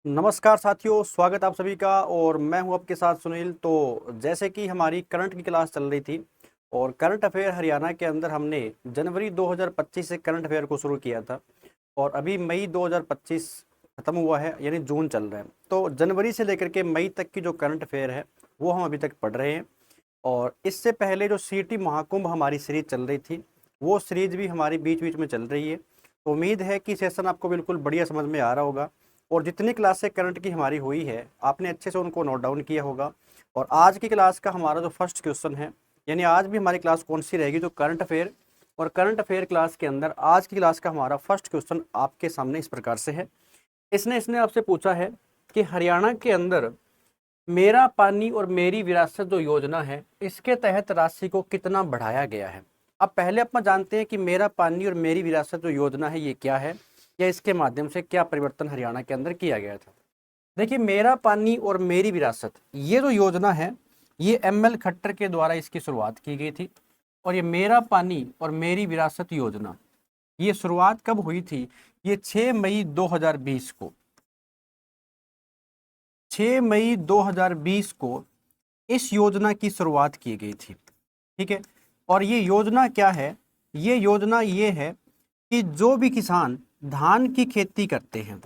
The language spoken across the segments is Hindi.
नमस्कार साथियों, स्वागत आप सभी का। और मैं हूं आपके साथ सुनील। तो जैसे कि हमारी करंट की क्लास चल रही थी और करंट अफेयर हरियाणा के अंदर हमने जनवरी 2025 से करंट अफेयर को शुरू किया था और अभी मई 2025 खत्म हुआ है, यानी जून चल रहा है। तो जनवरी से लेकर के मई तक की जो करंट अफेयर है वो हम अभी तक पढ़ रहे हैं। और इससे पहले जो सीटी महाकुंभ हमारी सीरीज चल रही थी वो सीरीज भी हमारी बीच बीच में चल रही है। तो उम्मीद है कि सेशन आपको बिल्कुल बढ़िया समझ में आ रहा होगा और जितनी क्लासें करंट की हमारी हुई है आपने अच्छे से उनको नोट डाउन किया होगा। और आज की क्लास का हमारा जो फर्स्ट क्वेश्चन है, यानी आज भी हमारी क्लास कौन सी रहेगी, तो करंट अफेयर। और करंट अफेयर क्लास के अंदर आज की क्लास का हमारा फर्स्ट क्वेश्चन आपके सामने इस प्रकार से है। इसने इसने आपसे पूछा है कि हरियाणा के अंदर मेरा पानी और मेरी विरासत जो योजना है इसके तहत राशि को कितना बढ़ाया गया है। अब पहले अपन जानते हैं कि मेरा पानी और मेरी विरासत जो योजना है ये क्या है, या इसके माध्यम से क्या परिवर्तन हरियाणा के अंदर किया गया था। देखिए, मेरा पानी और मेरी विरासत ये जो योजना है ये ML खट्टर के द्वारा इसकी शुरुआत की गई थी। और ये मेरा पानी और मेरी विरासत योजना ये शुरुआत कब हुई थी? ये 6 मई 2020 को, 6 मई 2020 को इस योजना की शुरुआत की गई थी। ठीक है। और ये योजना क्या है? ये योजना ये है कि जो भी किसान धान की खेती करते हैं,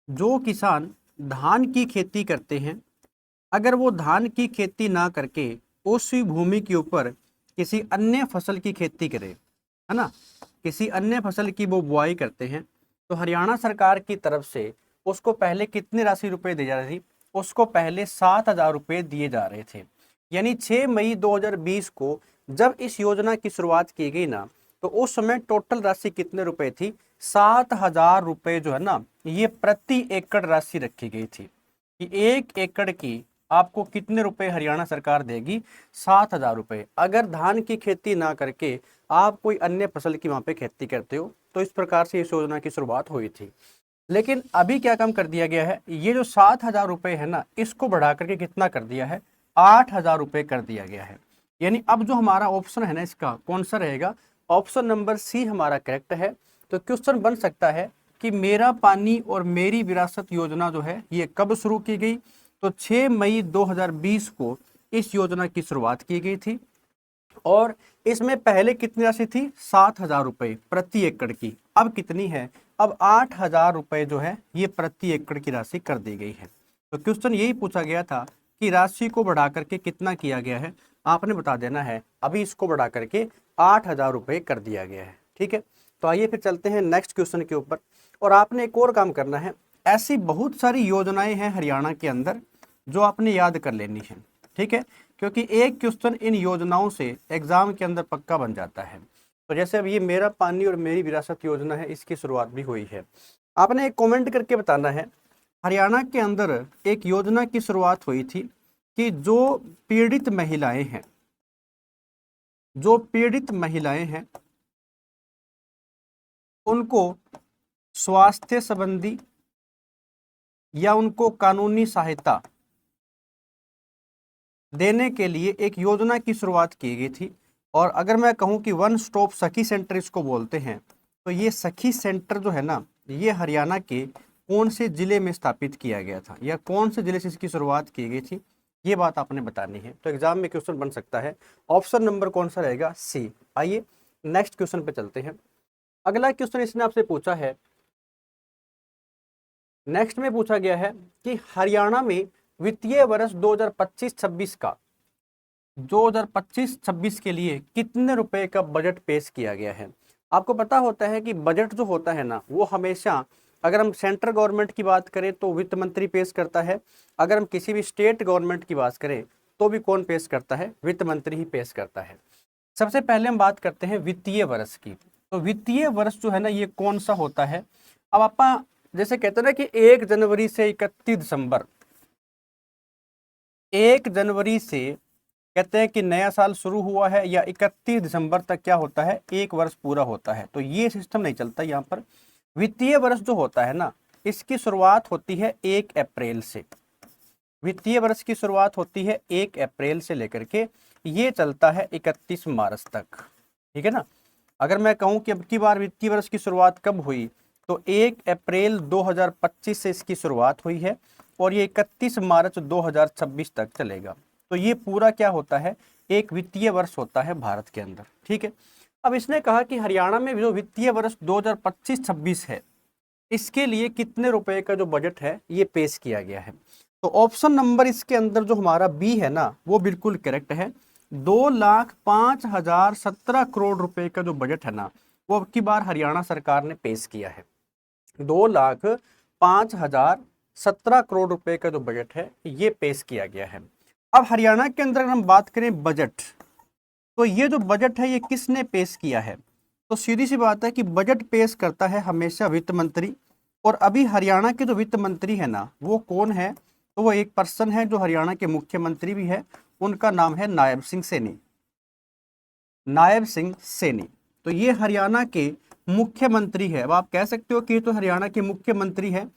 जो किसान धान की खेती करते हैं, अगर वो धान की खेती ना करके उसी भूमि के ऊपर किसी अन्य फसल की खेती करे, है ना, किसी अन्य फसल की वो बुआई करते हैं, तो हरियाणा सरकार की तरफ से उसको पहले कितनी राशि रुपए दी जा रही थी? उसको पहले 7,000 रुपये दिए जा रहे थे। यानी 6 मई 2020 को जब इस योजना की शुरुआत की गई ना, तो उस समय टोटल राशि कितने रुपए थी? 7,000 रुपये जो है ना, ये प्रति एकड़ राशि रखी गई थी कि 1 एकड़ की आपको कितने रुपए हरियाणा सरकार देगी? 7,000 रुपये। अगर धान की खेती ना करके आप कोई अन्य फसल की वहां पे खेती करते हो, तो इस प्रकार से इस योजना की शुरुआत हुई थी। लेकिन अभी क्या काम कर दिया गया है, ये जो 7,000 रुपये है ना, इसको बढ़ा करके कितना कर दिया है? 8,000 रुपये कर दिया गया है। यानी अब जो हमारा ऑप्शन है ना, इसका कौन सा रहेगा? ऑप्शन नंबर सी हमारा करेक्ट है। तो क्वेश्चन बन सकता है कि मेरा पानी और मेरी विरासत योजना जो है ये कब शुरू की गई? तो 6 मई 2020 को इस योजना की शुरुआत की गई थी। और इसमें पहले कितनी राशि थी? 7,000 रुपये प्रति एकड़ की। अब कितनी है? अब 8,000 रुपये जो है ये प्रति एकड़ की राशि कर दी गई है। तो क्वेश्चन यही पूछा गया था कि राशि को बढ़ा करके कितना किया गया है, आपने बता देना है। अभी इसको बढ़ा करके 8,000 रुपये कर दिया गया है। ठीक है। तो आइए फिर चलते हैं नेक्स्ट क्वेश्चन के ऊपर। और आपने एक और काम करना है, ऐसी बहुत सारी योजनाएं हैं हरियाणा के अंदर जो आपने याद कर लेनी है। ठीक है, क्योंकि एक क्वेश्चन इन योजनाओं से एग्जाम के अंदर पक्का बन जाता है। तो जैसे अब ये मेरा पानी और मेरी विरासत योजना है, इसकी शुरुआत भी हुई है। आपने एक कमेंट करके बताना है, हरियाणा के अंदर एक योजना की शुरुआत हुई थी कि जो पीड़ित महिलाएं हैं, जो पीड़ित महिलाएं हैं उनको स्वास्थ्य संबंधी या उनको कानूनी सहायता देने के लिए एक योजना की शुरुआत की गई थी। और अगर मैं कहूं कि वन स्टॉप सखी सेंटर इसको बोलते हैं, तो ये सखी सेंटर जो है ना, ये हरियाणा के कौन से जिले में स्थापित किया गया था, या कौन से जिले से इसकी शुरुआत की गई थी, ये बात आपने बतानी है। तो एग्जाम में क्वेश्चन बन सकता है। ऑप्शन नंबर कौन सा रहेगा? सी। आइए नेक्स्ट क्वेश्चन पे चलते हैं। अगला क्वेश्चन इसने आपसे पूछा है, नेक्स्ट में पूछा गया है कि हरियाणा में वित्तीय वर्ष 2025-26 का 2025-26 के लिए कितने रुपए का बजट पेश किया गया है। आपको पता होता है कि बजट जो होता है ना, वो हमेशा, अगर हम सेंट्रल गवर्नमेंट की बात करें तो वित्त मंत्री पेश करता है। अगर हम किसी भी स्टेट गवर्नमेंट की बात करें तो भी कौन पेश करता है? वित्त मंत्री ही पेश करता है। सबसे पहले हम बात करते हैं वित्तीय वर्ष की। तो वित्तीय वर्ष जो है ना, ये कौन सा होता है? अब आप जैसे कहते हैं ना कि 1 जनवरी से 31 दिसंबर, 1 जनवरी से कहते हैं कि नया साल शुरू हुआ है, या 31 दिसंबर तक क्या होता है? एक वर्ष पूरा होता है। तो ये सिस्टम नहीं चलता यहाँ पर। वित्तीय वर्ष जो होता है ना, इसकी शुरुआत होती है 1 अप्रैल से। वित्तीय वर्ष की शुरुआत होती है 1 अप्रैल से लेकर के ये चलता है 31 मार्च तक। ठीक है ना। अगर मैं कहूं कि अब की बार वित्तीय वर्ष की शुरुआत कब हुई, तो 1 अप्रैल 2025 से इसकी शुरुआत हुई है और ये 31 मार्च 2026 तक चलेगा। तो ये पूरा क्या होता है, एक वित्तीय वर्ष होता है भारत के अंदर। ठीक है, अब इसने कहा कि हरियाणा में जो वित्तीय वर्ष 2025-26 है इसके लिए कितने रुपए का जो बजट है ये पेश किया गया है। तो ऑप्शन नंबर इसके अंदर जो हमारा बी है ना वो बिल्कुल करेक्ट है। 2,05,017 करोड़ रुपए का जो बजट है ना वो अब की बार हरियाणा सरकार ने पेश किया है। 2,05,017 करोड़ रुपए का जो बजट है ये पेश किया गया है। अब हरियाणा के अंदर अगर हम बात करें बजट, तो ये जो बजट है ये किसने पेश किया है, तो सीधी सी बात है कि बजट पेश करता है हमेशा वित्त मंत्री। और अभी हरियाणा के जो वित्त मंत्री है ना वो कौन है, तो वो एक पर्सन है जो हरियाणा के मुख्यमंत्री भी है, उनका नाम है नायब सिंह सैनी। नायब सिंह सैनी, तो ये हरियाणा के मुख्यमंत्री है। अब आप कह सकते हो कि ये तो हरियाणा के मुख्यमंत्री है,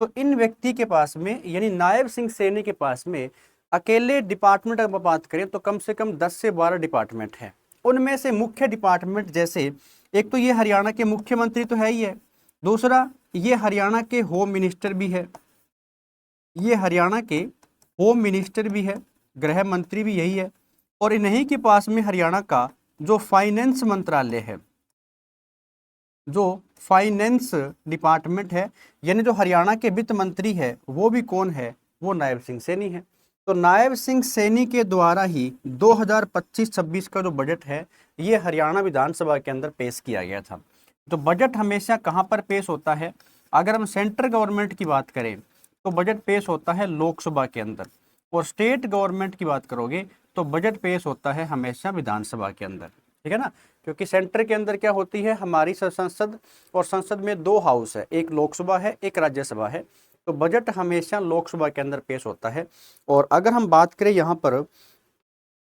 तो इन व्यक्ति के पास में यानी नायब सिंह सैनी के पास में अकेले डिपार्टमेंट अगर बात करें तो कम से कम 10 से 12 डिपार्टमेंट हैं। उनमें से मुख्य डिपार्टमेंट जैसे एक तो ये हरियाणा के मुख्यमंत्री तो है ही है, दूसरा ये हरियाणा के होम मिनिस्टर भी है, ये हरियाणा के होम मिनिस्टर भी है, गृह मंत्री भी यही है, और इन्हीं के पास में हरियाणा का जो फाइनेंस मंत्रालय है, जो फाइनेंस डिपार्टमेंट है, यानी जो हरियाणा के वित्त मंत्री है वो भी कौन है, वो नायब सिंह सैनी है। तो नायब सिंह सैनी के द्वारा ही 2025-26 का जो बजट है ये हरियाणा विधानसभा के अंदर पेश किया गया था। तो बजट हमेशा कहाँ पर पेश होता है, अगर हम सेंट्रल गवर्नमेंट की बात करें तो बजट पेश होता है लोकसभा के अंदर, और स्टेट गवर्नमेंट की बात करोगे तो बजट पेश होता है हमेशा विधानसभा के अंदर। ठीक है ना, क्योंकि सेंटर के अंदर क्या होती है हमारी संसद, और संसद में 2 हाउस है, एक लोकसभा है एक राज्यसभा है, तो बजट हमेशा लोकसभा के अंदर पेश होता है। और अगर हम बात करें यहाँ पर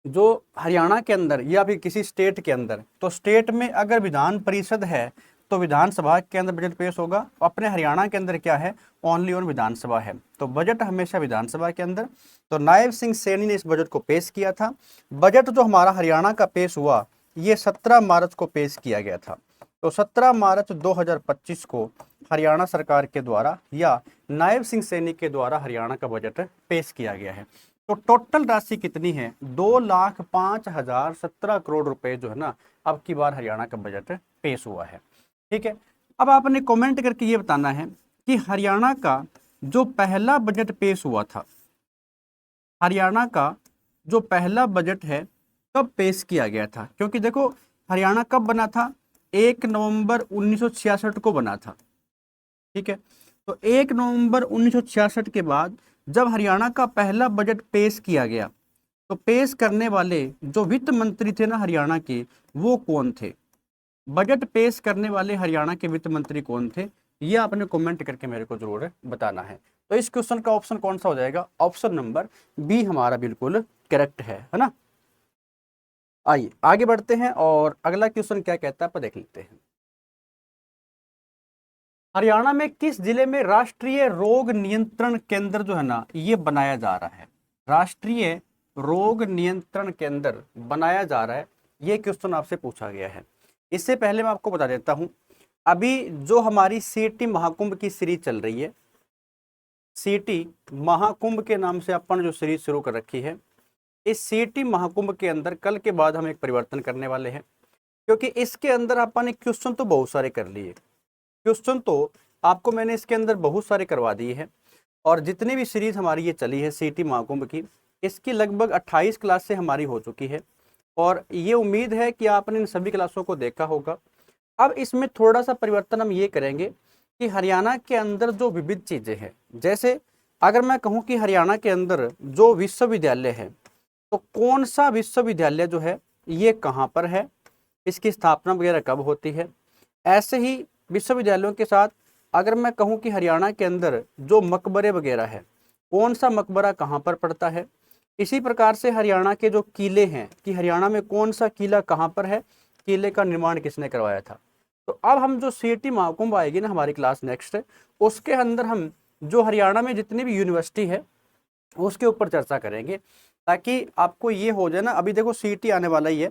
जो हरियाणा के अंदर या फिर किसी स्टेट के अंदर, तो स्टेट में अगर विधान परिषद है तो विधानसभा के अंदर बजट पेश होगा, अपने हरियाणा के अंदर क्या है, ओनली ऑन विधानसभा है, तो बजट हमेशा विधानसभा के अंदर। तो नायब सिंह सैनी ने इस बजट को पेश किया था। बजट जो हमारा हरियाणा का पेश हुआ ये 17 मार्च को पेश किया गया था। तो 17 मार्च 2025 को हरियाणा सरकार के द्वारा या नायब सिंह सैनी के द्वारा हरियाणा का बजट पेश किया गया है। तो टोटल राशि कितनी है, 2,05,017 करोड़ रुपए जो है ना अब की बार हरियाणा का बजट पेश हुआ है। ठीक है, अब आपने कमेंट करके ये बताना है कि हरियाणा का जो पहला बजट पेश हुआ था, हरियाणा का जो पहला बजट है कब पेश किया गया था, क्योंकि देखो हरियाणा कब बना था, 1 नवंबर 1966 को बना था। ठीक है, तो 1 नवंबर 1966 के बाद जब हरियाणा का पहला बजट पेश किया गया तो पेश करने वाले जो वित्त मंत्री थे ना हरियाणा के, वो कौन थे, बजट पेश करने वाले हरियाणा के वित्त मंत्री कौन थे, ये आपने कमेंट करके मेरे को जरूर बताना है। तो इस क्वेश्चन का ऑप्शन कौन सा हो जाएगा, ऑप्शन नंबर बी हमारा बिल्कुल करेक्ट है ना। आइए आगे बढ़ते हैं और अगला क्वेश्चन क्या कहता है आप देख लेते हैं। हरियाणा में किस जिले में राष्ट्रीय रोग नियंत्रण केंद्र जो है ना ये बनाया जा रहा है, राष्ट्रीय रोग नियंत्रण केंद्र बनाया जा रहा है, ये क्वेश्चन आपसे पूछा गया है। इससे पहले मैं आपको बता देता हूं, अभी जो हमारी सीटी महाकुंभ की सीरीज चल रही है, सीटी महाकुंभ के नाम से अपन जो सीरीज शुरू कर रखी है, इस सीटी महाकुंभ के अंदर कल के बाद हम एक परिवर्तन करने वाले हैं, क्योंकि इसके अंदर अपन एक क्वेश्चन तो बहुत सारे कर लिए, क्वेश्चन तो आपको मैंने इसके अंदर बहुत सारे करवा दिए हैं, और जितनी भी सीरीज हमारी ये चली है सीटी महाकुंभ की, इसकी लगभग 28 क्लास से हमारी हो चुकी है, और ये उम्मीद है कि आपने इन सभी क्लासों को देखा होगा। अब इसमें थोड़ा सा परिवर्तन हम ये करेंगे कि हरियाणा के अंदर जो विविध चीज़ें हैं, जैसे अगर मैं कहूँ कि हरियाणा के अंदर जो विश्वविद्यालय है तो कौन सा विश्वविद्यालय जो है ये कहाँ पर है, इसकी स्थापना वगैरह कब होती है। ऐसे ही विश्वविद्यालयों के साथ अगर मैं कहूँ कि हरियाणा के अंदर जो मकबरे वगैरह है, कौन सा मकबरा कहाँ पर पड़ता है। इसी प्रकार से हरियाणा के जो किले हैं कि हरियाणा में कौन सा किला कहाँ पर है, किले का निर्माण किसने करवाया था। तो अब हम जो सीटी महाकुंभ आएगी ना हमारी क्लास नेक्स्ट, उसके अंदर हम जो हरियाणा में जितनी भी यूनिवर्सिटी है उसके ऊपर चर्चा करेंगे, ताकि आपको ये हो जाए ना। अभी देखो सीटी आने वाला ही है,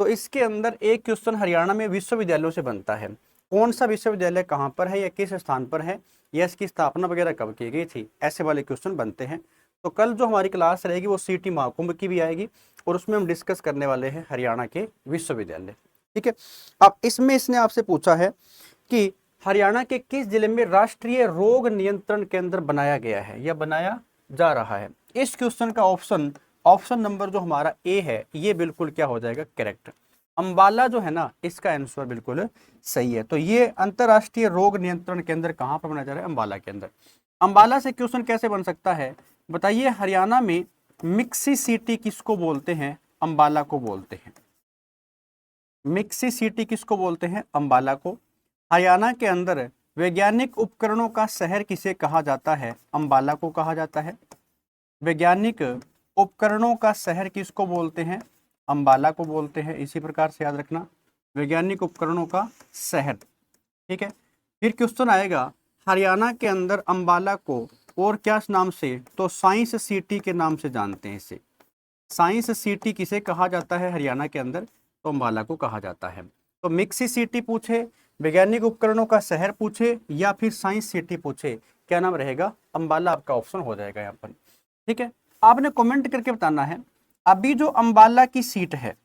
तो इसके अंदर एक क्वेश्चन हरियाणा में विश्वविद्यालयों से बनता है, कौन सा विश्वविद्यालय कहाँ पर है या किस स्थान पर है या इसकी स्थापना वगैरह कब की गई थी, ऐसे वाले क्वेश्चन बनते हैं। तो कल जो हमारी क्लास रहेगी वो सीटी महाकुंभ की भी आएगी और उसमें हम डिस्कस करने वाले हैं हरियाणा के विश्वविद्यालय। ठीक है, अब इसमें इसने आपसे पूछा है कि हरियाणा के किस जिले में राष्ट्रीय रोग नियंत्रण केंद्र बनाया गया है या बनाया जा रहा है। इस क्वेश्चन का ऑप्शन नंबर जो हमारा ए है ये बिल्कुल क्या हो जाएगा, करेक्ट। अंबाला जो है ना, इसका आंसर बिल्कुल सही है। तो ये अंतरराष्ट्रीय रोग नियंत्रण केंद्र कहाँ पर बनाया जा रहा है, अंबाला के अंदर। अंबाला से क्वेश्चन कैसे बन सकता है, बताइए। हरियाणा में मिक्सी सिटी किसको बोलते हैं, अंबाला को बोलते हैं। मिक्सी सिटी किसको बोलते हैं, अंबाला को। हरियाणा के अंदर वैज्ञानिक उपकरणों का शहर किसे कहा जाता है, अंबाला को कहा जाता है। वैज्ञानिक उपकरणों का शहर किसको बोलते हैं, अंबाला को बोलते हैं। इसी प्रकार से याद रखना, वैज्ञानिक उपकरणों का शहर। ठीक है, फिर क्वेश्चन आएगा हरियाणा के अंदर अंबाला को और क्या नाम से, तो साइंस सिटी के नाम से जानते हैं इसे। साइंस सिटी किसे कहा जाता है हरियाणा के अंदर, तो अंबाला को कहा जाता है। तो मिक्सी सिटी पूछे, वैज्ञानिक उपकरणों का शहर पूछे या फिर साइंस सिटी पूछे, क्या नाम रहेगा, अंबाला आपका ऑप्शन हो जाएगा यहाँ पर। ठीक है, आपने कमेंट करके बताना है अभी जो अंबाला की सीट है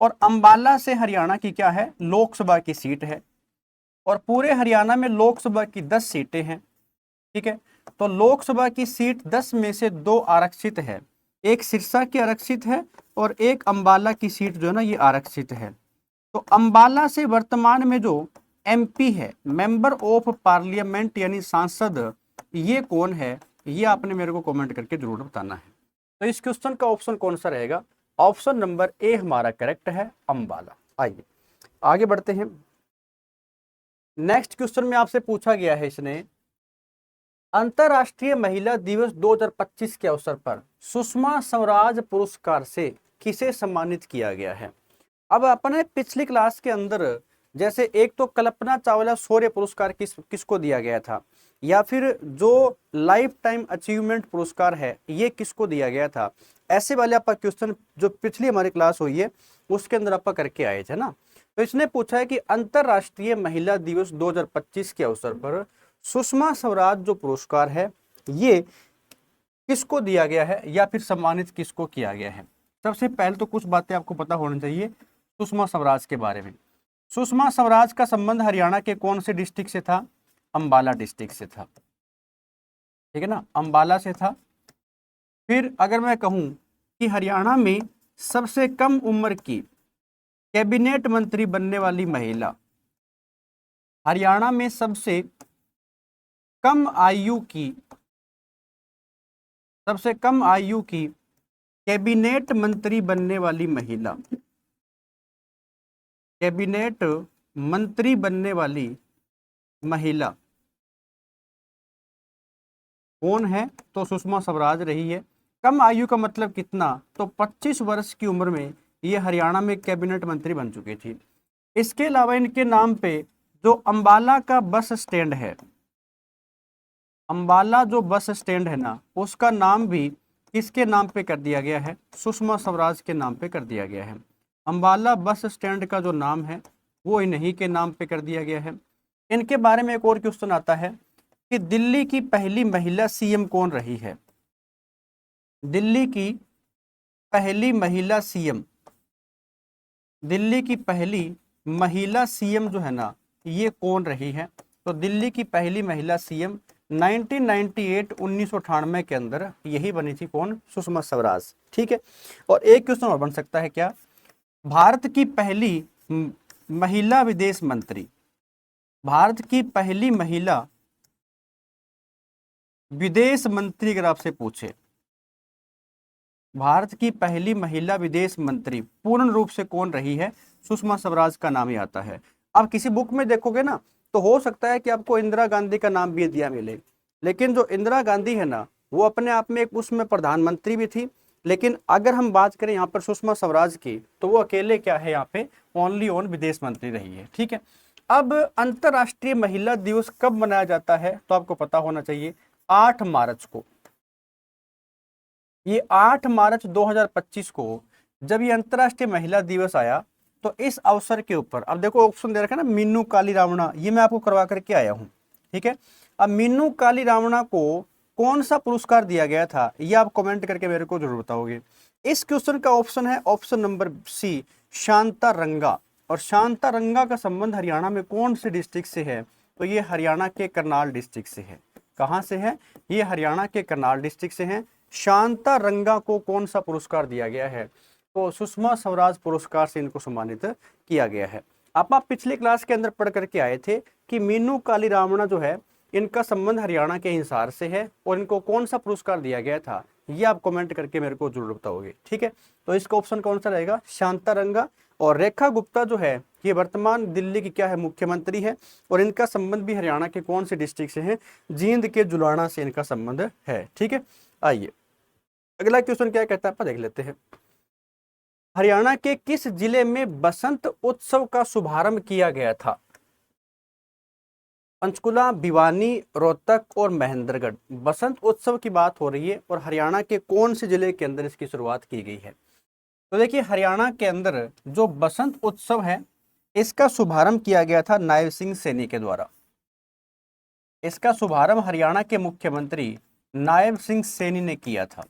और अंबाला से हरियाणा की क्या है, लोकसभा की सीट है और पूरे हरियाणा में लोकसभा की 10 सीटें हैं। ठीक है, तो लोकसभा की सीट 10 में से 2 आरक्षित है, एक सिरसा की आरक्षित है और एक अंबाला की सीट जो है ना ये आरक्षित है। तो अंबाला से वर्तमान में जो एमपी है, मेंबर ऑफ पार्लियामेंट यानी सांसद, ये कौन है, ये आपने मेरे को कमेंट करके जरूर बताना है। तो इस क्वेश्चन का ऑप्शन कौन सा रहेगा, ऑप्शन नंबर ए हमारा करेक्ट है, अंबाला। आइए आगे बढ़ते हैं। नेक्स्ट क्वेश्चन में आपसे पूछा गया है इसने, अंतरराष्ट्रीय महिला दिवस 2025 के अवसर पर सुषमा स्वराज पुरस्कार से किसे सम्मानित किया गया है। अब अपने पिछली क्लास के अंदर जैसे एक तो कल्पना चावला शौर्य पुरस्कार किसको दिया गया था, या फिर जो लाइफ टाइम अचीवमेंट पुरस्कार है ये किसको दिया गया था, ऐसे वाले आपका क्वेश्चन जो पिछली हमारी क्लास हुई है उसके अंदर आप करके आए थे ना। तो इसने पूछा है कि अंतरराष्ट्रीय महिला दिवस 2025 के अवसर पर सुषमा स्वराज जो पुरस्कार है ये किसको दिया गया है या फिर सम्मानित किसको किया गया है। सबसे पहले तो कुछ बातें आपको पता होनी चाहिए सुषमा स्वराज के बारे में। सुषमा स्वराज का संबंध हरियाणा के कौन से डिस्ट्रिक्ट से था, अंबाला डिस्ट्रिक्ट से था। ठीक है ना, अंबाला से था। फिर अगर मैं कहूं कि हरियाणा में सबसे कम उम्र की कैबिनेट मंत्री बनने वाली महिला, हरियाणा में सबसे कम आयु की कैबिनेट मंत्री बनने वाली महिला, कैबिनेट मंत्री बनने वाली महिला कौन है, तो सुषमा स्वराज रही है। कम आयु का मतलब कितना, तो 25 वर्ष की उम्र में ये हरियाणा में कैबिनेट मंत्री बन चुकी थी। इसके अलावा इनके नाम पे जो अंबाला का बस स्टैंड है, अंबाला जो बस स्टैंड है ना, उसका नाम भी किसके नाम पे कर दिया गया है, सुषमा स्वराज के नाम पे कर दिया गया है। अंबाला बस स्टैंड का जो नाम है वो इन्हीं के नाम पे कर दिया गया है। इनके बारे में एक और क्वेश्चन आता है कि दिल्ली की पहली महिला सीएम कौन रही है। दिल्ली की पहली महिला सीएम, दिल्ली की पहली महिला सीएम जो है ना ये कौन रही है, तो दिल्ली की पहली महिला सीएम 1998 के अंदर यही बनी थी, कौन, सुषमा स्वराज। ठीक है, और एक क्वेश्चन और बन सकता है क्या, भारत की पहली महिला विदेश मंत्री, भारत की पहली महिला विदेश मंत्री अगर आपसे पूछे, भारत की पहली महिला विदेश मंत्री पूर्ण रूप से कौन रही है, सुषमा स्वराज का नाम ही आता है। आप किसी बुक में देखोगे ना तो हो सकता है कि आपको इंदिरा गांधी का नाम भी दिया मिले, लेकिन जो इंदिरा गांधी है ना वो अपने आप में एक उसमें प्रधानमंत्री भी थी, लेकिन अगर हम बात करें यहाँ पर सुषमा स्वराज की तो वो अकेले क्या है यहाँ पे ओनली ऑन विदेश मंत्री रही है। ठीक है, अब अंतरराष्ट्रीय महिला दिवस कब मनाया जाता है, तो आपको पता होना चाहिए 8 मार्च को। ये 8 मार्च 2025 को जब ये अंतरराष्ट्रीय महिला दिवस आया तो इस अवसर के ऊपर अब देखो ऑप्शन दे रखा है ना, मीनू काली रावणा, ये मैं आपको करवा करके आया हूँ। ठीक है, अब मीनू काली रावणा को कौन सा पुरस्कार दिया गया था, ये आप कमेंट करके मेरे को जरूर बताओगे। इस क्वेश्चन का ऑप्शन है ऑप्शन नंबर सी, शांता रंगा। और शांता रंगा का संबंध हरियाणा में कौन से डिस्ट्रिक्ट से है, तो ये हरियाणा के करनाल डिस्ट्रिक्ट से है। कहां से है, ये हरियाणा के करनाल डिस्ट्रिक्ट से है। शांता रंगा को कौन सा पुरस्कार दिया गया है, तो सुषमा स्वराज पुरस्कार से इनको सम्मानित किया गया है। आप पिछले क्लास के अंदर पढ़ करके आए थे कि मीनू काली रावणा जो है इनका संबंध हरियाणा के हिसार से है और इनको कौन सा पुरस्कार दिया गया था, ये आप कमेंट करके मेरे को जरूर बताओगे। ठीक है, तो इसका ऑप्शन कौन सा रहेगा, शांता रंगा। और रेखा गुप्ता जो है ये वर्तमान दिल्ली की क्या है, मुख्यमंत्री है और इनका संबंध भी हरियाणा के कौन से डिस्ट्रिक्ट से है, जींद के जुलाना से इनका संबंध है। ठीक है, आइए अगला क्वेश्चन क्या कहता है आप देख लेते हैं। हरियाणा के किस जिले में बसंत उत्सव का शुभारंभ किया गया था, पंचकुला, भिवानी, रोहतक और महेंद्रगढ़। बसंत उत्सव की बात हो रही है और हरियाणा के कौन से जिले के अंदर इसकी शुरुआत की गई है। तो देखिए हरियाणा के अंदर जो बसंत उत्सव है इसका शुभारंभ किया गया था नायब सिंह सैनी के द्वारा। इसका शुभारंभ हरियाणा के मुख्यमंत्री नायब सिंह सैनी ने किया था।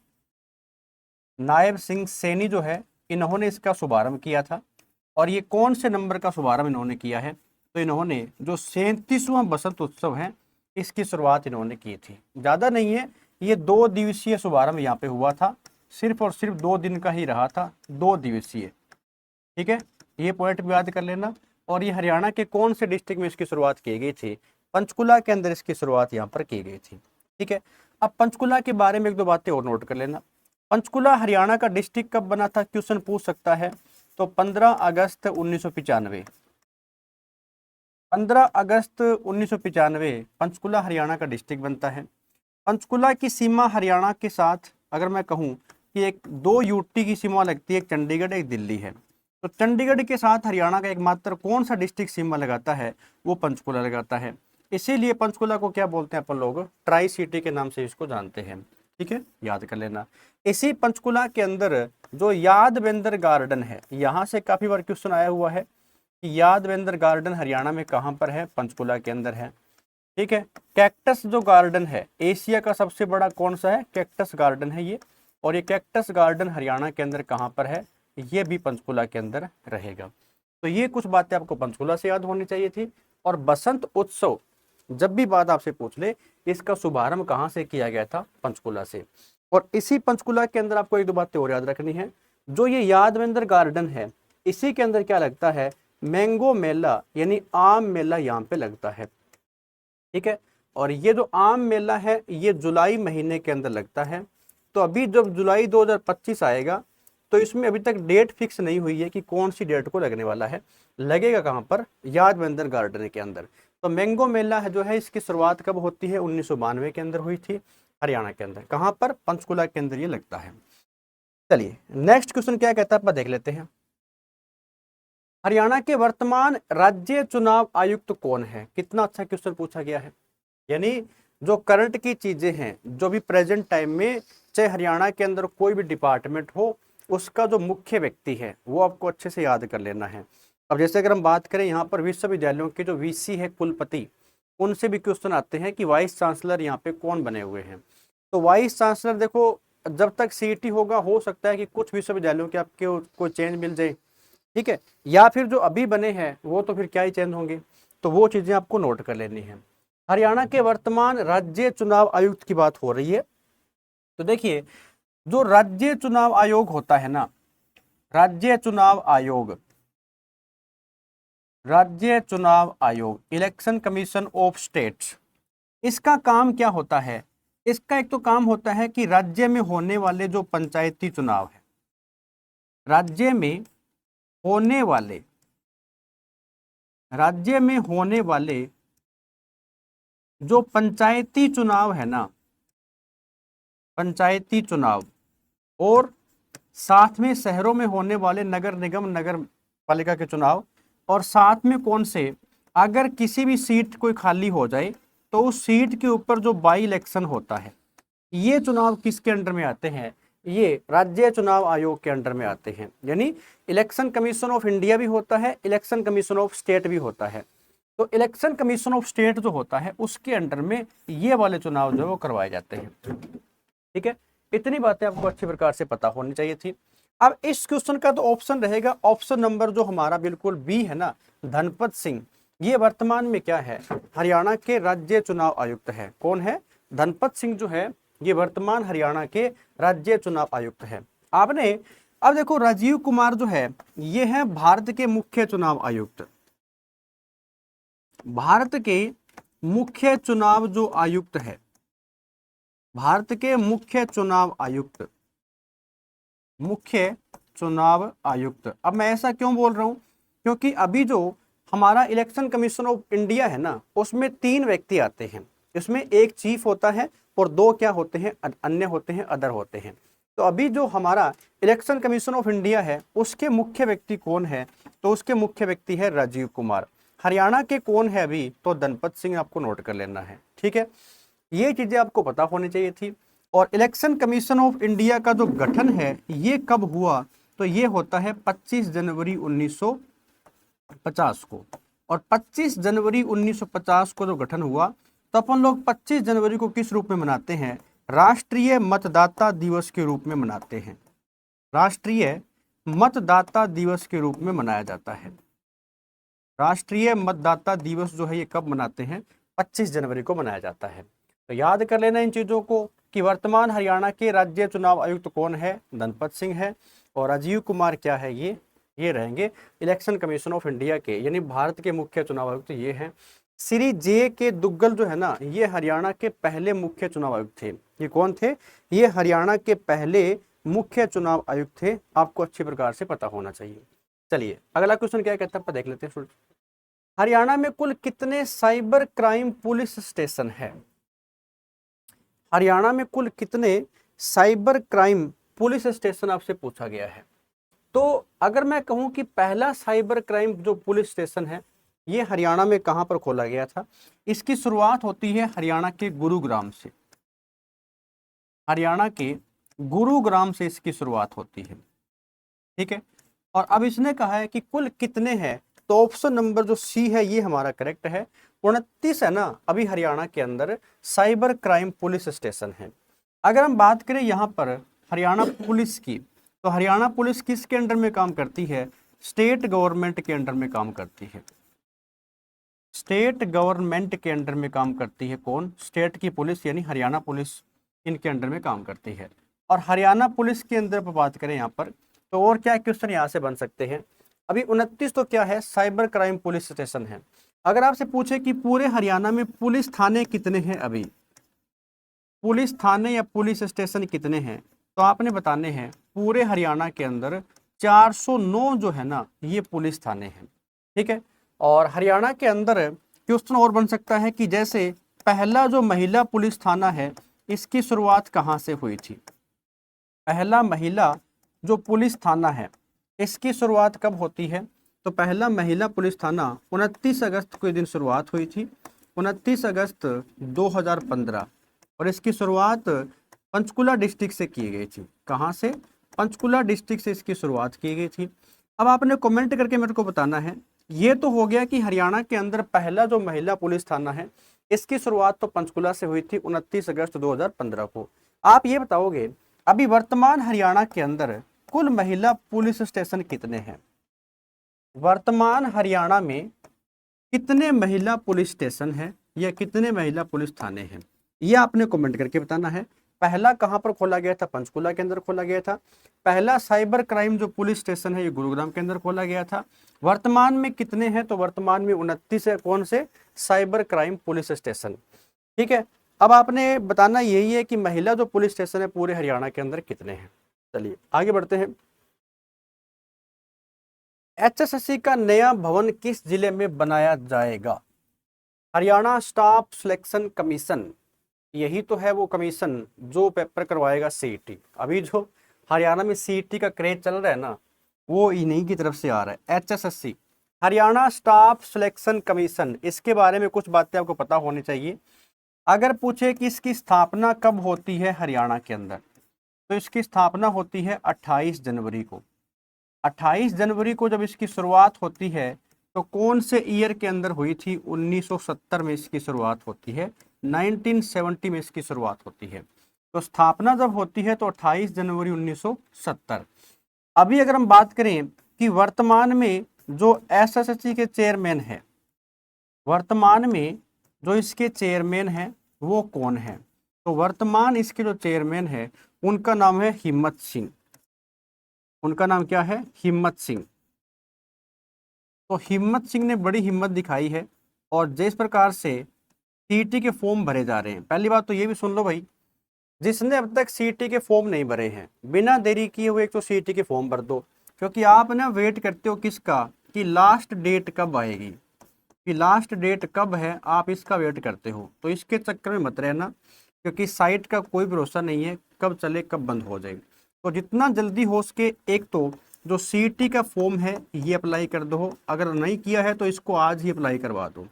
नायब सिंह सैनी जो है इन्होंने इसका शुभारंभ किया था। और ये कौन से नंबर का शुभारंभ इन्होंने किया है, तो इन्होंने जो 37वां बसंत उत्सव है इसकी शुरुआत इन्होंने की थी। ज़्यादा नहीं है, ये 2 दिवसीय शुभारंभ यहाँ पे हुआ था, सिर्फ और सिर्फ 2 दिन का ही रहा था, 2 दिवसीय। ठीक है, ये पॉइंट भी याद कर लेना। और ये हरियाणा के कौन से डिस्ट्रिक्ट में इसकी शुरुआत की गई थी, पंचकुला के अंदर इसकी शुरुआत यहाँ पर की गई थी। ठीक है, अब पंचकुला के बारे में 1-2 बातें और नोट कर लेना। पंचकुला हरियाणा का डिस्ट्रिक्ट कब बना था, क्वेश्चन पूछ सकता है। तो 15 अगस्त 1995, 15 अगस्त 1995 पंचकुला हरियाणा का डिस्ट्रिक्ट बनता है। पंचकुला की सीमा हरियाणा के साथ अगर मैं कहूँ कि एक 2 यूटी की सीमा लगती है, एक चंडीगढ़ एक दिल्ली है। तो चंडीगढ़ के साथ हरियाणा का एकमात्र कौन सा डिस्ट्रिक्ट सीमा लगाता है, वो पंचकुला लगाता है। इसीलिए पंचकुला को क्या बोलते हैं अपन लोग, ट्राई सिटी के नाम से इसको जानते हैं। ठीक है, याद कर लेना। इसी पंचकुला के अंदर जो यादवेंद्र गार्डन है, यहाँ से काफी बार क्वेश्चन आया हुआ है कि यादवेंद्र गार्डन हरियाणा में कहाँ पर है, पंचकुला के अंदर है। ठीक है, कैक्टस जो गार्डन है एशिया का सबसे बड़ा कौन सा है, कैक्टस गार्डन है ये। और ये कैक्टस गार्डन हरियाणा के अंदर कहाँ पर है, ये भी पंचकुला के अंदर रहेगा। तो ये कुछ बातें आपको पंचकुला से याद होनी चाहिए थी। और बसंत उत्सव जब भी बात आपसे पूछ ले, इसका शुभारंभ कहाँ से किया गया था, पंचकुला से। और इसी पंचकुला के अंदर आपको 1-2 बातें और याद रखनी है। जो ये यादवेंद्र गार्डन है इसी के अंदर क्या लगता है, मैंगो मेला यानी आम मेला यहाँ पे लगता है। ठीक है, और ये जो आम मेला है ये जुलाई महीने के अंदर लगता है। तो अभी जब जुलाई 2025 आएगा तो इसमें अभी तक डेट फिक्स नहीं हुई है कि कौन सी डेट को लगने वाला है। लगेगा कहाँ पर, यादवेंद्र गार्डन के अंदर। तो मैंगो मेला है जो है इसकी शुरुआत कब होती है, 1992 के अंदर हुई थी हरियाणा के अंदर। कहाँ पर, पंचकुला के अंदर ये लगता है। चलिए नेक्स्ट क्वेश्चन क्या कहता है आप देख लेते हैं। हरियाणा के वर्तमान राज्य चुनाव आयुक्त कौन है, कितना अच्छा क्वेश्चन पूछा गया है। यानी जो करंट की चीजें हैं, जो भी प्रेजेंट टाइम में चाहे हरियाणा के अंदर कोई भी डिपार्टमेंट हो, उसका जो मुख्य व्यक्ति है वो आपको अच्छे से याद कर लेना है। अब जैसे अगर हम बात करें यहाँ पर विश्वविद्यालयों के जो वीसी है, कुलपति, उनसे भी क्वेश्चन आते हैं कि वाइस चांसलर यहाँ पे कौन बने हुए हैं। तो वाइस चांसलर देखो जब तक सीईटी होगा हो सकता है कि कुछ विश्वविद्यालयों के आपके कोई चेंज मिल जाए। ठीक है, या फिर जो अभी बने हैं वो तो फिर क्या ही चेंज होंगे। तो वो चीजें आपको नोट कर लेनी है। हरियाणा के वर्तमान राज्य चुनाव आयुक्त की बात हो रही है। तो देखिए जो राज्य चुनाव आयोग होता है ना, राज्य चुनाव आयोग, राज्य चुनाव आयोग, इलेक्शन कमीशन ऑफ स्टेट्स, इसका काम क्या होता है। इसका एक तो काम होता है कि राज्य में होने वाले जो पंचायती चुनाव है, राज्य में होने वाले जो पंचायती चुनाव है ना, पंचायती चुनाव, और साथ में शहरों में होने वाले नगर निगम नगर पालिका के चुनाव, और साथ में कौन से, अगर किसी भी सीट कोई खाली हो जाए तो उस सीट के ऊपर जो बाई इलेक्शन होता है, ये चुनाव किसके अंडर में आते हैं, ये राज्य चुनाव आयोग के अंडर में आते हैं। यानी इलेक्शन कमीशन ऑफ इंडिया भी होता है, इलेक्शन कमीशन ऑफ स्टेट भी होता है। तो इलेक्शन कमीशन ऑफ स्टेट जो होता है उसके अंडर में ये वाले चुनाव जो है वो करवाए जाते हैं। ठीक है, इतनी बातें आपको अच्छी प्रकार से पता होनी चाहिए थी। अब इस क्वेश्चन का तो ऑप्शन रहेगा, ऑप्शन नंबर जो हमारा बिल्कुल बी है ना, धनपत सिंह, ये वर्तमान में क्या है, हरियाणा के राज्य चुनाव आयुक्त है। कौन है? धनपत सिंह जो है ये वर्तमान हरियाणा के राज्य चुनाव आयुक्त है। आपने अब देखो राजीव कुमार जो है ये है भारत के मुख्य चुनाव आयुक्त। भारत के मुख्य चुनाव जो आयुक्त है, भारत के मुख्य चुनाव आयुक्त, मुख्य चुनाव आयुक्त। अब मैं ऐसा क्यों बोल रहा हूं, क्योंकि अभी जो हमारा इलेक्शन कमीशन ऑफ इंडिया है ना उसमें 3 व्यक्ति आते हैं। इसमें एक चीफ होता है और 2 क्या होते हैं, अन्य होते हैं, अदर होते हैं। तो अभी जो हमारा इलेक्शन कमीशन ऑफ इंडिया है उसके मुख्य व्यक्ति कौन है, तो उसके मुख्य व्यक्ति है राजीव कुमार। हरियाणा के कौन है अभी, तो धनपत सिंह, आपको नोट कर लेना है। ठीक है, ये चीजें आपको पता होनी चाहिए थी। और इलेक्शन कमीशन ऑफ इंडिया का जो गठन है ये कब हुआ, तो ये होता है 25 जनवरी 1950 को। और 25 जनवरी 1950 को जो गठन हुआ तो अपन लोग 25 जनवरी को किस रूप में मनाते हैं, राष्ट्रीय मतदाता दिवस के रूप में मनाते हैं। राष्ट्रीय मतदाता दिवस के रूप में मनाया जाता है। राष्ट्रीय मतदाता दिवस जो है ये कब मनाते हैं, 25 जनवरी को मनाया जाता है। तो याद कर लेना इन चीजों को कि वर्तमान हरियाणा के राज्य चुनाव आयुक्त कौन है, धनपत सिंह है। और राजीव कुमार क्या है, ये रहेंगे इलेक्शन कमीशन ऑफ इंडिया के, यानी भारत के मुख्य चुनाव आयुक्त ये हैं। श्री जे के दुग्गल जो है ना ये हरियाणा के पहले मुख्य चुनाव आयुक्त थे। ये कौन थे, ये हरियाणा के पहले मुख्य चुनाव आयुक्त थे। आपको अच्छी प्रकार से पता होना चाहिए। चलिए अगला क्वेश्चन क्या कहता है आप देख लेते हैं। हरियाणा में कुल कितने साइबर क्राइम पुलिस स्टेशन है? हरियाणा में कुल कितने साइबर क्राइम पुलिस स्टेशन आपसे पूछा गया है। तो अगर मैं कहूं कि पहला साइबर क्राइम जो पुलिस स्टेशन है ये हरियाणा में कहां पर खोला गया था, इसकी शुरुआत होती है हरियाणा के गुरुग्राम से। हरियाणा के गुरुग्राम से इसकी शुरुआत होती है। ठीक है, और अब इसने कहा है कि कुल कितने हैं, तो ऑप्शन नंबर जो सी है ये हमारा करेक्ट है। 29 है ना अभी हरियाणा के अंदर साइबर क्राइम पुलिस स्टेशन है। अगर हम बात करें यहाँ पर हरियाणा पुलिस की, तो हरियाणा पुलिस किसके अंडर में काम करती है, स्टेट गवर्नमेंट के अंडर में काम करती है। स्टेट गवर्नमेंट के अंडर में काम करती है। कौन? स्टेट की पुलिस यानी हरियाणा पुलिस इनके अंडर में काम करती है। और हरियाणा पुलिस के अंदर पर बात करें यहाँ पर, तो और क्या क्वेश्चन यहाँ से बन सकते हैं। अभी 29 तो क्या है, साइबर क्राइम पुलिस स्टेशन है। अगर आपसे पूछे कि पूरे हरियाणा में पुलिस थाने कितने हैं, अभी पुलिस थाने या पुलिस स्टेशन कितने हैं, तो आपने बताने हैं पूरे हरियाणा के अंदर 409 जो है ना ये पुलिस थाने हैं। ठीक है, और हरियाणा के अंदर क्वेश्चन और बन सकता है कि जैसे पहला जो महिला पुलिस थाना है इसकी शुरुआत कहाँ से हुई थी। पहला महिला जो पुलिस थाना है इसकी शुरुआत कब होती है, तो पहला महिला पुलिस थाना 29 अगस्त को दिन शुरुआत हुई थी, 29 अगस्त 2015। और इसकी शुरुआत पंचकुला डिस्ट्रिक्ट से की गई थी। कहाँ से? पंचकुला डिस्ट्रिक्ट से इसकी शुरुआत की गई थी। अब आपने कमेंट करके मेरे को बताना है, ये तो हो गया कि हरियाणा के अंदर पहला जो महिला पुलिस थाना है इसकी शुरुआत तो पंचकुला से हुई थी 29 अगस्त 2015 को। आप ये बताओगे अभी वर्तमान हरियाणा के अंदर कुल महिला पुलिस स्टेशन कितने हैं? वर्तमान हरियाणा में कितने महिला पुलिस स्टेशन है या कितने महिला पुलिस थाने हैं, ये आपने कमेंट करके बताना है। पहला कहां पर खोला गया था? पंचकुला के अंदर खोला गया था। पहला साइबर क्राइम जो पुलिस स्टेशन है ये गुरुग्राम के अंदर खोला गया था। वर्तमान में कितने हैं? तो वर्तमान में 29 है। कौन से? Cyber crime police station. ठीक है, अब आपने बताना यही है कि महिला जो पुलिस स्टेशन है पूरे हरियाणा के अंदर कितने हैं। चलिए आगे बढ़ते हैं। HSSC का नया भवन किस जिले में बनाया जाएगा? हरियाणा स्टाफ सिलेक्शन कमीशन, यही तो है वो कमीशन जो पेपर करवाएगा CET। अभी जो हरियाणा में CET का क्रेज चल रहा है ना वो इन्हीं की तरफ से आ रहा है। HSSC Haryana staff selection commission, इसके बारे में कुछ बातें आपको पता होनी चाहिए। अगर पूछे कि इसकी स्थापना कब होती है हरियाणा के अंदर, तो इसकी स्थापना होती है 28 जनवरी को। 28 जनवरी को जब इसकी शुरुआत होती है तो कौन से ईयर के अंदर हुई थी? 1970 में इसकी शुरुआत होती है, 1970 में इसकी शुरुआत होती है। तो स्थापना जब होती है तो 28 जनवरी 1970। अभी अगर हम बात करें कि वर्तमान में जो एसएससी के चेयरमैन है, वर्तमान में जो इसके चेयरमैन हैं वो कौन है? तो वर्तमान इसके जो चेयरमैन है उनका नाम है हिम्मत सिंह। उनका नाम क्या है? हिम्मत सिंह। तो हिम्मत सिंह ने बड़ी हिम्मत दिखाई है और जिस प्रकार से सीईटी के फॉर्म भरे जा रहे हैं, पहली बात तो ये भी सुन लो भाई, जिसने अब तक सीईटी के फॉर्म नहीं भरे हैं, बिना देरी किए हुए एक तो सीईटी के फॉर्म भर दो। क्योंकि आप ना वेट करते हो किसका? कि लास्ट डेट कब आएगी, कि लास्ट डेट कब है, आप इसका वेट करते हो। तो इसके चक्कर में मत रहना, क्योंकि साइट का कोई भरोसा नहीं है कब चले कब बंद हो जाए। तो जितना जल्दी हो सके एक तो जो सीईटी का फॉर्म है ये अप्लाई कर दो, अगर नहीं किया है तो इसको आज ही अप्लाई करवा दो।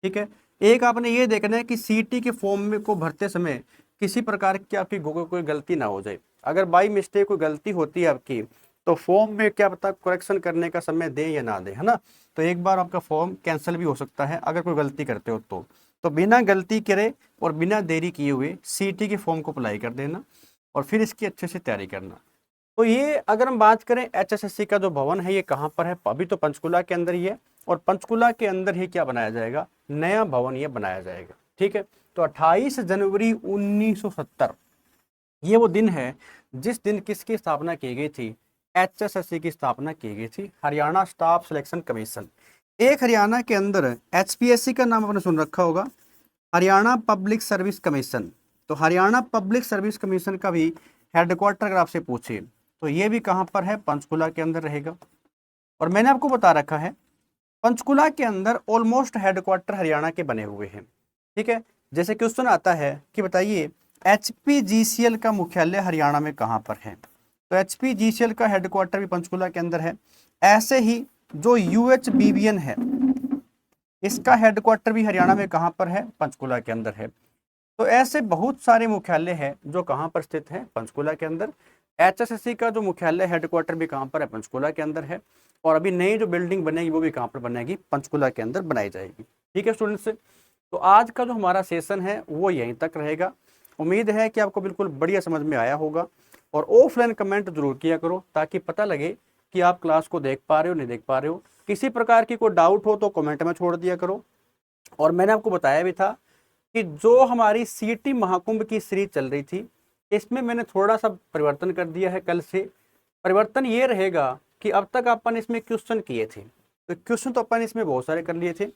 ठीक है, एक आपने ये देखना है कि सीईटी के फॉर्म में को भरते समय किसी प्रकार की आपकी कोई गलती ना हो जाए। अगर बाई मिस्टेक कोई गलती होती है आपकी तो फॉर्म में क्या पता करेक्शन करने का समय दे या ना दे, है ना। तो एक बार आपका फॉर्म कैंसिल भी हो सकता है अगर कोई गलती करते हो तो बिना गलती करे और बिना देरी किए हुए सीईटी के फॉर्म को अप्लाई कर देना और फिर इसकी अच्छे से तैयारी करना। तो ये अगर हम बात करें एचएसएससी का जो भवन है ये कहाँ पर है? अभी तो पंचकुला के अंदर ही है और पंचकुला के अंदर ही क्या बनाया जाएगा? नया भवन ये बनाया जाएगा। ठीक है, तो 28 जनवरी 1970 ये वो दिन है जिस दिन किसकी स्थापना की गई थी? एचएसएससी की स्थापना की गई थी, हरियाणा स्टाफ सिलेक्शन कमीशन। एक हरियाणा के अंदर एचपीएससी का नाम आपने सुन रखा होगा, हरियाणा पब्लिक सर्विस कमीशन। तो हरियाणा पब्लिक सर्विस कमीशन का भी हेडक्वार्टर अगर आपसे पूछे तो ये भी कहाँ पर है? पंचकुला के अंदर रहेगा। और मैंने आपको बता रखा है पंचकुला के अंदर ऑलमोस्ट हेडक्वार्टर हरियाणा के बने हुए हैं। ठीक है, जैसे क्वेश्चन आता है कि बताइए एचपीजीसीएल का मुख्यालय हरियाणा में कहाँ पर है? तो एचपीजीसीएल का हेडक्वार्टर भी पंचकुला के अंदर है। ऐसे ही जो यूएचबीबीएन है इसका हेडक्वार्टर भी हरियाणा में कहाँ पर है? पंचकुला के अंदर है। तो ऐसे बहुत सारे मुख्यालय हैं जो कहाँ पर स्थित है? पंचकुला के अंदर। एचएसएससी का जो मुख्यालय हेडक्वार्टर भी कहाँ पर है? पंचकुला के अंदर है। और अभी नई जो बिल्डिंग बनेगी वो भी कहाँ पर बनेगी? पंचकुला के अंदर बनाई जाएगी। ठीक है स्टूडेंट्स, तो आज का जो हमारा सेशन है वो यहीं तक रहेगा। उम्मीद है कि आपको बिल्कुल बढ़िया समझ में आया होगा। और ऑफलाइन कमेंट जरूर किया करो ताकि पता लगे कि आप क्लास को देख पा रहे हो नहीं देख पा रहे हो। किसी प्रकार की कोई डाउट हो तो कमेंट में छोड़ दिया करो। और मैंने आपको बताया भी था कि जो हमारी सीईटी महाकुंभ की सीरीज चल रही थी इसमें मैंने थोड़ा सा परिवर्तन कर दिया है। कल से परिवर्तन ये रहेगा कि अब तक अपन इसमें क्वेश्चन किए थे, तो क्वेश्चन तो अपन इसमें बहुत सारे कर लिए थे।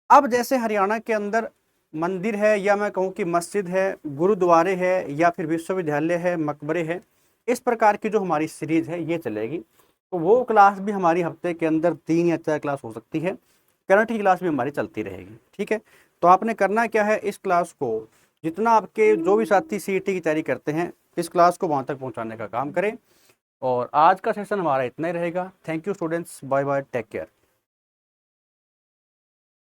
अब जैसे हरियाणा के अंदर मंदिर है या मैं कहूँ कि मस्जिद है, गुरुद्वारे है या फिर विश्वविद्यालय है, मकबरे है, इस प्रकार की जो हमारी सीरीज है ये चलेगी। तो वो क्लास भी हमारी हफ्ते के अंदर 3 या 4 क्लास हो सकती है। करंट की क्लास भी हमारी चलती रहेगी। ठीक है, तो आपने करना क्या है, इस क्लास को जितना आपके जो भी साथी सीईटी की तैयारी करते हैं इस क्लास को वहाँ तक पहुँचाने का काम करें। और आज का सेशन हमारा इतना ही रहेगा। Thank you students, bye bye, take care.